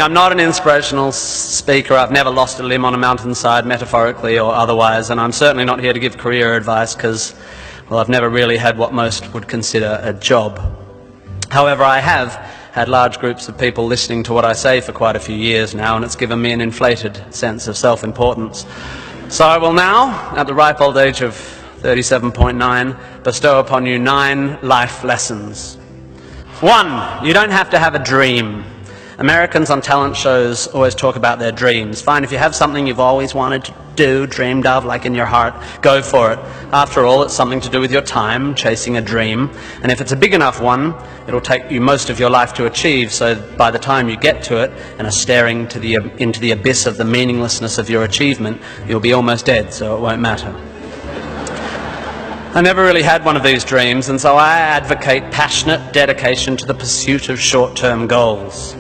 I'm not an inspirational speaker. I've never lost a limb on a mountainside, metaphorically or otherwise, and I'm certainly not here to give career advice because, well, I've never really had what most would consider a job. However, I have had large groups of people listening to what I say for quite a few years now, and it's given me an inflated sense of self-importance. So I will now, at the ripe old age of 37.9, bestow upon you 9 life lessons. 1, you don't have to have a dream. Americans on talent shows always talk about their dreams. Fine, if you have something you've always wanted to do, dreamed of, like in your heart, go for it. After all, it's something to do with your time, chasing a dream. And if it's a big enough one, it'll take you most of your life to achieve, so by the time you get to it and are staring into the abyss of the meaninglessness of your achievement, you'll be almost dead, so it won't matter. I never really had one of these dreams, and so I advocate passionate dedication to the pursuit of short-term goals.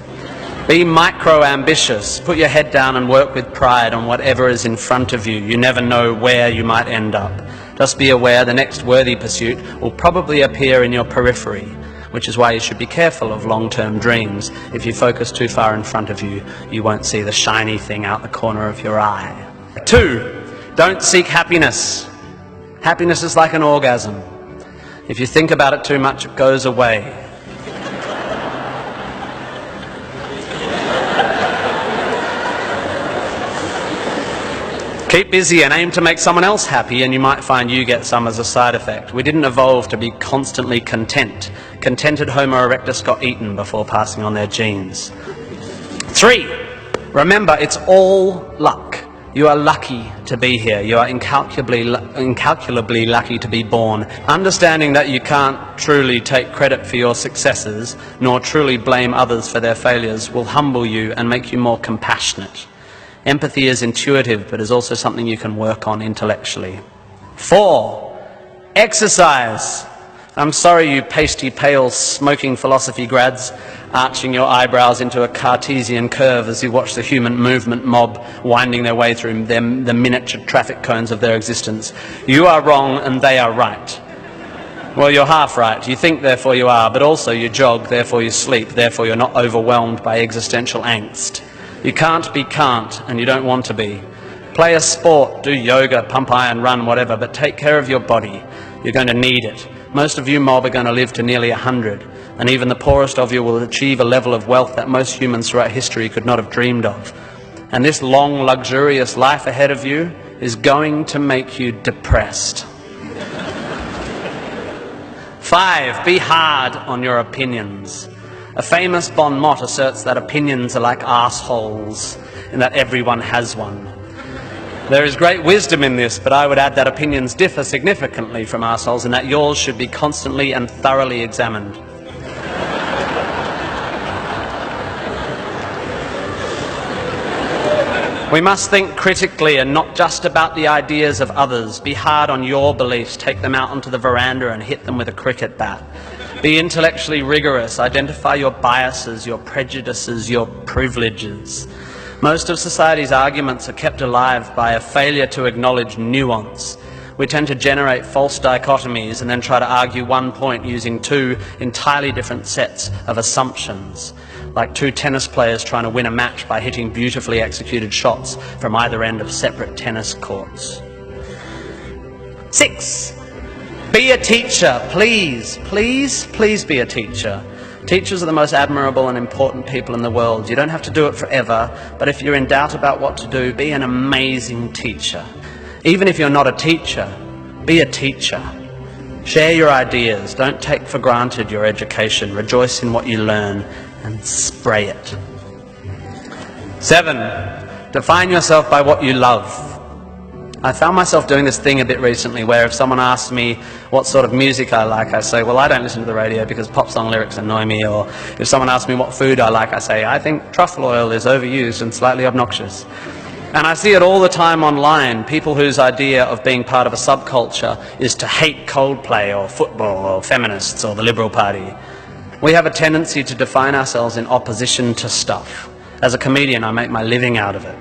Be micro-ambitious. Put your head down and work with pride on whatever is in front of you. You never know where you might end up. Just be aware the next worthy pursuit will probably appear in your periphery, which is why you should be careful of long-term dreams. If you focus too far in front of you, you won't see the shiny thing out the corner of your eye. 2, don't seek happiness. Happiness is like an orgasm. If you think about it too much, it goes away. Keep busy and aim to make someone else happy, and you might find you get some as a side effect. We didn't evolve to be constantly content. Contented Homo erectus got eaten before passing on their genes. 3, remember, it's all luck. You are lucky to be here. You are incalculably lucky to be born. Understanding that you can't truly take credit for your successes, nor truly blame others for their failures, will humble you and make you more compassionate. Empathy is intuitive, but is also something you can work on intellectually. 4, exercise. I'm sorry, you pasty, pale, smoking philosophy grads, arching your eyebrows into a Cartesian curve as you watch the human movement mob winding their way through the miniature traffic cones of their existence. You are wrong and they are right. Well, you're half right. You think, therefore you are, but also you jog, therefore you sleep, therefore you're not overwhelmed by existential angst. You can't be can't, and you don't want to be. Play a sport, do yoga, pump iron, run, whatever, but take care of your body. You're going to need it. Most of you mob are going to live to nearly 100, and even the poorest of you will achieve a level of wealth that most humans throughout history could not have dreamed of. And this long, luxurious life ahead of you is going to make you depressed. 5, be hard on your opinions. A famous bon mot asserts that opinions are like arseholes, and that everyone has one. There is great wisdom in this, but I would add that opinions differ significantly from arseholes, and that yours should be constantly and thoroughly examined. We must think critically and not just about the ideas of others. Be hard on your beliefs, take them out onto the veranda and hit them with a cricket bat. Be intellectually rigorous, identify your biases, your prejudices, your privileges. Most of society's arguments are kept alive by a failure to acknowledge nuance. We tend to generate false dichotomies and then try to argue one point using 2 entirely different sets of assumptions, like 2 tennis players trying to win a match by hitting beautifully executed shots from either end of separate tennis courts. 6, be a teacher. Please, please, please be a teacher. Teachers are the most admirable and important people in the world. You don't have to do it forever, but if you're in doubt about what to do, be an amazing teacher. Even if you're not a teacher, be a teacher. Share your ideas. Don't take for granted your education. Rejoice in what you learn and spray it. 7, define yourself by what you love. I found myself doing this thing a bit recently where if someone asks me what sort of music I like, I say, well, I don't listen to the radio because pop song lyrics annoy me. Or if someone asks me what food I like, I say, I think truffle oil is overused and slightly obnoxious. And I see it all the time online, people whose idea of being part of a subculture is to hate Coldplay or football or feminists or the Liberal Party. We have a tendency to define ourselves in opposition to stuff. As a comedian, I make my living out of it.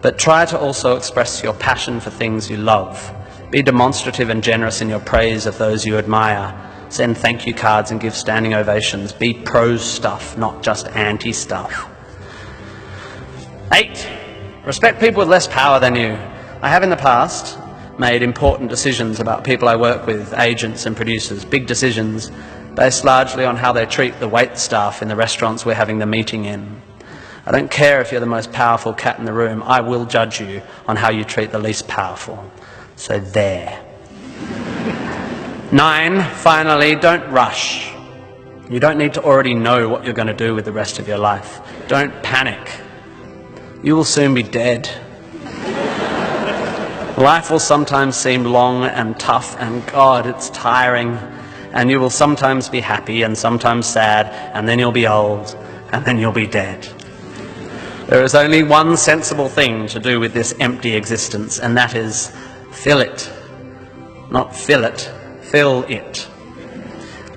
But try to also express your passion for things you love. Be demonstrative and generous in your praise of those you admire. Send thank you cards and give standing ovations. Be pro stuff, not just anti stuff. 8, respect people with less power than you. I have in the past made important decisions about people I work with, agents and producers, big decisions based largely on how they treat the wait staff in the restaurants we're having the meeting in. I don't care if you're the most powerful cat in the room, I will judge you on how you treat the least powerful. So there. 9, finally, don't rush. You don't need to already know what you're going to do with the rest of your life. Don't panic. You will soon be dead. Life will sometimes seem long and tough, and God, it's tiring. And you will sometimes be happy and sometimes sad, and then you'll be old, and then you'll be dead. There is only one sensible thing to do with this empty existence, and that is fill it. Not fill it, fill it.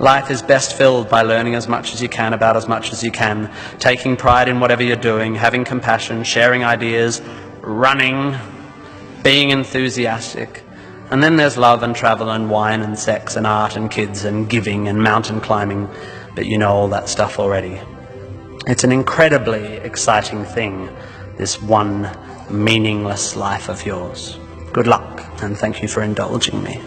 Life is best filled by learning as much as you can about as much as you can, taking pride in whatever you're doing, having compassion, sharing ideas, running, being enthusiastic. And then there's love and travel and wine and sex and art and kids and giving and mountain climbing, but you know all that stuff already. It's an incredibly exciting thing, this one meaningless life of yours. Good luck, and thank you for indulging me.